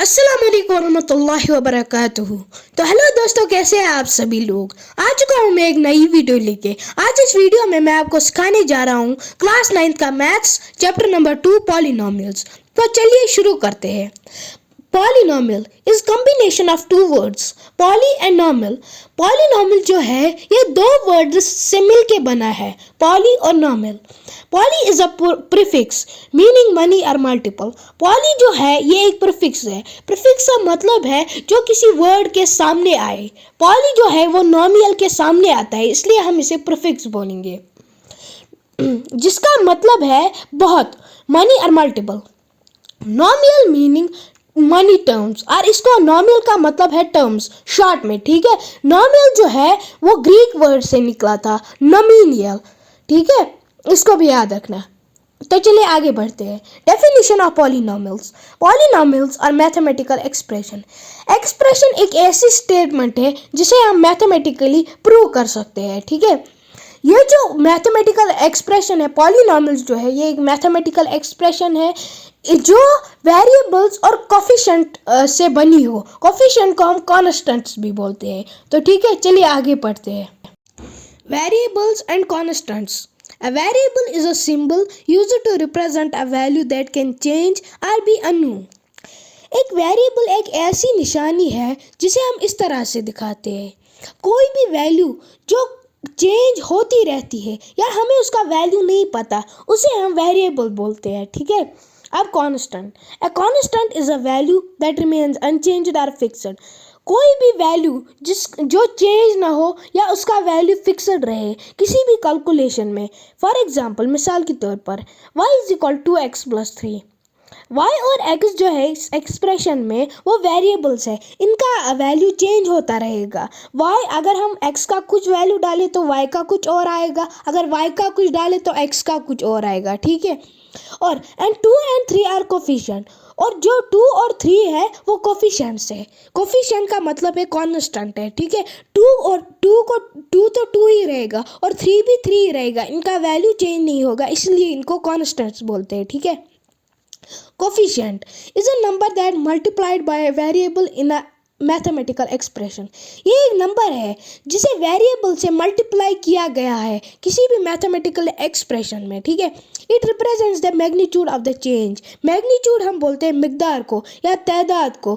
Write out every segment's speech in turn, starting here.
अस्सलाम वालेकुम रहमतुल्लाहि व बरकातुहू। तो हेलो दोस्तों, कैसे हैं आप सभी लोग। आ चुका हूँ मैं एक नई वीडियो लेके। आज इस वीडियो में मैं आपको सिखाने जा रहा हूँ क्लास 9th का मैथ्स चैप्टर नंबर 2 पॉलिनोमियल्स। तो चलिए शुरू करते हैं। Polynomial is combination of two words poly and nomial. Polynomial जो है ये दो वर्ड्स से मिलके बना है, पॉली और nomial. Poly is a prefix meaning many और मल्टीपल। पॉली जो है ये एक प्रीफिक्स है। प्रीफिक्स का मतलब है जो किसी वर्ड के सामने आए। पॉली जो है वो नॉमियल के सामने आता है, इसलिए हम इसे प्रीफिक्स बोलेंगे, जिसका मतलब है बहुत, मनी और मल्टीपल। नॉमियल मीनिंग मनी टर्म्स, और इसको नॉमियल का मतलब है टर्म्स शॉर्ट में, ठीक है। नॉमियल जो है वो ग्रीक वर्ड से निकला था, नॉमिनियल, ठीक है, इसको भी याद रखना। तो चलिए आगे बढ़ते हैं। Definition of polynomials. पॉलिनोमियल्स और मैथमेटिकल एक्सप्रेशन। एक्सप्रेशन एक ऐसी स्टेटमेंट है जिसे हम मैथमेटिकली प्रूव कर सकते हैं, ठीक है। ये जो मैथमेटिकल एक्सप्रेशन है, पॉलिनोमियल्स जो है ये एक मैथमेटिकल एक्सप्रेशन है जो वेरिएबल्स और कोफिशिएंट से बनी हो। कोफिशिएंट को हम कॉन्स्टेंट्स भी बोलते हैं। तो ठीक है, चलिए आगे बढ़ते हैं। Variables and constants. A variable is a symbol used to represent a value that can change or be unknown. एक वेरिएबल एक ऐसी निशानी है जिसे हम इस तरह से दिखाते हैं, कोई भी वैल्यू जो चेंज होती रहती है या हमें उसका वैल्यू नहीं पता, उसे हम वेरिएबल बोलते हैं, ठीक है। अब constant. A constant is a value that remains unchanged और फिक्स्ड। कोई भी वैल्यू जो चेंज ना हो या उसका वैल्यू फिक्स्ड रहे किसी भी कैलकुलेशन में। फॉर एग्जांपल, मिसाल के तौर पर y is equal to X plus 3। y और x जो है इस एक्सप्रेशन में वो वेरिएबल्स है, इनका वैल्यू चेंज होता रहेगा। y अगर हम x का कुछ वैल्यू डालें तो y का कुछ और आएगा, अगर y का कुछ डालें तो x का कुछ और आएगा, ठीक है। और एंड 2 and 3 आर कोफिशिएंट, और जो 2 और 3 है वो कोफिशिएंट्स है। कोफिशिएंट का मतलब है कांस्टेंट है, ठीक है। 2 और 2 तो 2 ही रहेगा और 3 भी 3 ही रहेगा, इनका वैल्यू चेंज नहीं होगा, इसलिए इनको कांस्टेंट्स बोलते हैं, ठीक है। Coefficient is a number that multiplied by a variable in a mathematical expression. ये एक नंबर है जिसे वेरिएबल से मल्टीप्लाई किया गया है किसी भी मैथमेटिकल एक्सप्रेशन में, ठीक है। It represents the magnitude of the change. Magnitude हम बोलते हैं मिकदार को या तादाद को,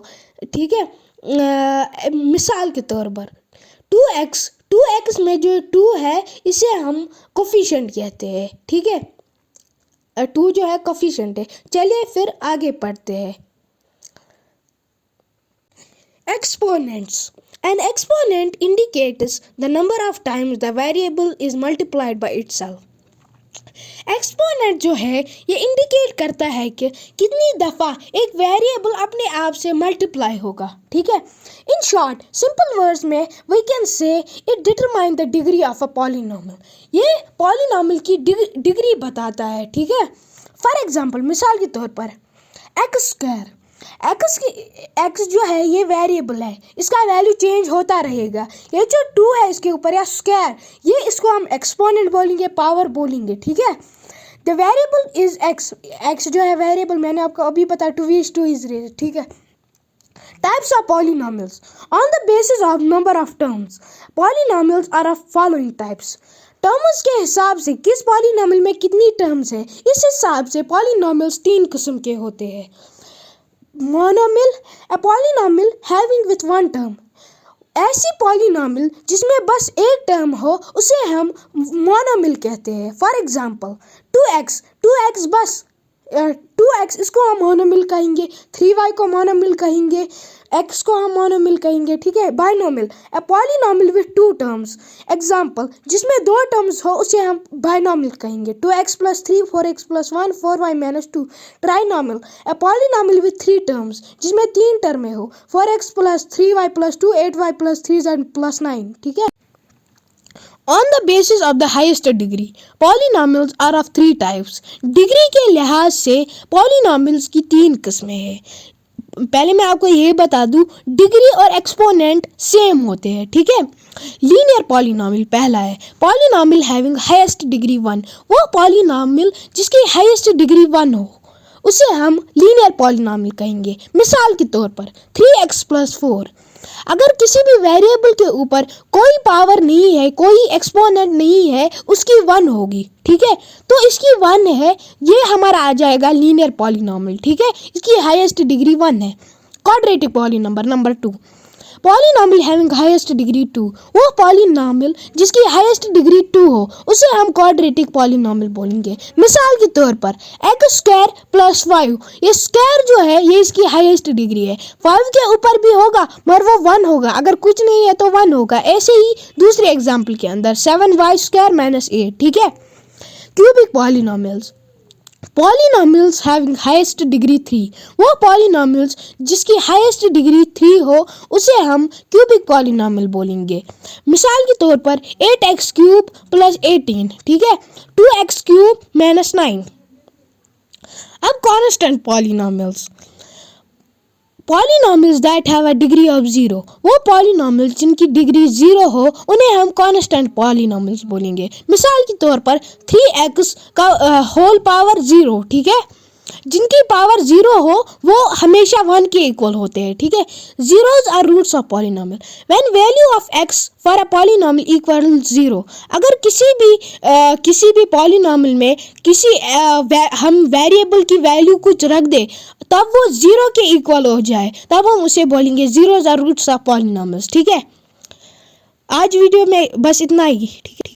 ठीक है। मिसाल के तौर पर 2x में जो 2 है इसे हम कोफिशिएंट कहते हैं, ठीक है। 2 जो है कोफिशिएंट है। चलिए फिर आगे पढ़ते हैं। Exponents. An exponent indicates the number of times the variable is multiplied by itself. Exponent जो है ये इंडिकेट करता है कि कितनी दफ़ा एक वेरिएबल अपने आप से मल्टीप्लाई होगा, ठीक है। इन शॉर्ट सिंपल वर्ड्स में we can say it determine the degree of a polynomial. ये पॉलिनोमियल की डिग्री बताता है, ठीक है। फॉर एग्जांपल, मिसाल के तौर पर एक्स स्क्वायर। एक्स जो है ये वेरिएबल है, इसका वैल्यू चेंज होता रहेगा। ये जो 2 है इसके ऊपर या स्क्वायर, ये इसको हम एक्सपोनेंट बोलेंगे, पावर बोलेंगे, ठीक है। द वेरिएबल इज एक्स जो है वेरिएबल, मैंने आपको अभी बताया 2 इज रेज, ठीक है। Types of polynomials on the basis of number of terms. Polynomials are of following types. Terms के हिसाब से किस पॉलिनोमियल में कितनी टर्म्स है, इस हिसाब से पॉलिनोमियल्स 3 किस्म के होते हैं। Monomial, a polynomial having with 1 term. ऐसी पॉलिनोमियल जिसमें बस एक टर्म हो उसे हम मोनोमियल कहते हैं। फॉर एग्जांपल 2x बस 2x, इसको हम मोनोमियल कहेंगे। 3y को मोनोमियल कहेंगे, x को हम मोनोमियल कहेंगे, ठीक है। Binomial, a polynomial with 2 terms. Example, जिसमें 2 टर्म्स हो उसे हम बाइनोमियल कहेंगे। 2x + 3 4x + 1 4y - 2। Trinomial, a polynomial with 3 terms, जिसमें 3 टर्में हो। 4x + 3y + 2 8y + 3z + 9, ठीक है। On the basis of the highest degree, polynomials are of 3 types. Degree के लिहाज से पॉलिनोमियल्स की 3 किस्में हैं। पहले मैं आपको ये बता दूं, डिग्री और एक्सपोनेंट सेम होते हैं, ठीक है। लीनियर पॉलिनोमियल पहला है, पॉलिनोमियल हैविंग हाईएस्ट डिग्री 1। वो पॉलिनोमियल जिसकी हाईएस्ट डिग्री 1 हो उसे हम लीनियर पॉलिनॉमियल कहेंगे। मिसाल के तौर पर 3x + 4। अगर किसी भी वेरिएबल के ऊपर कोई पावर नहीं है, कोई एक्सपोनेंट नहीं है, उसकी 1 होगी, ठीक है। तो इसकी 1 है, ये हमारा आ जाएगा लीनियर पॉलिनॉमियल, ठीक है। इसकी हाईएस्ट डिग्री 1 है। Quadratic polynomial number 2, polynomial having highest degree 2। वो पॉलिनॉमियल जिसकी हाईएस्ट डिग्री 2 हो उसे हम क्वाड्रेटिक पॉलिनॉमियल बोलेंगे। मिसाल के तौर पर x² + 5, ये स्क्वायर जो है ये इसकी हाईएस्ट डिग्री है। 5 के ऊपर भी होगा मगर वो 1 होगा, अगर कुछ नहीं है तो 1 होगा। ऐसे ही दूसरे एग्जाम्पल के अंदर 7y² - 8, ठीक है। Cubic polynomials, polynomials having highest degree 3। वो पॉलिनॉमियल्स जिसकी हाईएस्ट डिग्री 3 हो उसे हम क्यूबिक पॉलिनॉमियल बोलेंगे। मिसाल के तौर पर 8x³ + 18, ठीक है। 2x³ - 9। अब constant polynomials, polynomials that have a degree of 0। वो पॉलिनॉमियल्स जिनकी डिग्री 0 हो उन्हें हम कांस्टेंट पॉलिनॉमियल्स बोलेंगे। मिसाल के तौर पर 3x का होल पावर 0, ठीक है। जिनकी पावर 0 हो वो हमेशा 1 के इक्वल होते हैं, ठीक है। Zeros are roots of polynomial when value of x for a polynomial equal 0। अगर किसी भी पॉलिनॉमियल में हम वेरिएबल की वैल्यू कुछ रख दे तब वो 0 के इक्वल हो जाए, तब हम उसे बोलेंगे zeros are roots of polynomials, ठीक है। आज वीडियो में बस इतना ही, ठीक है।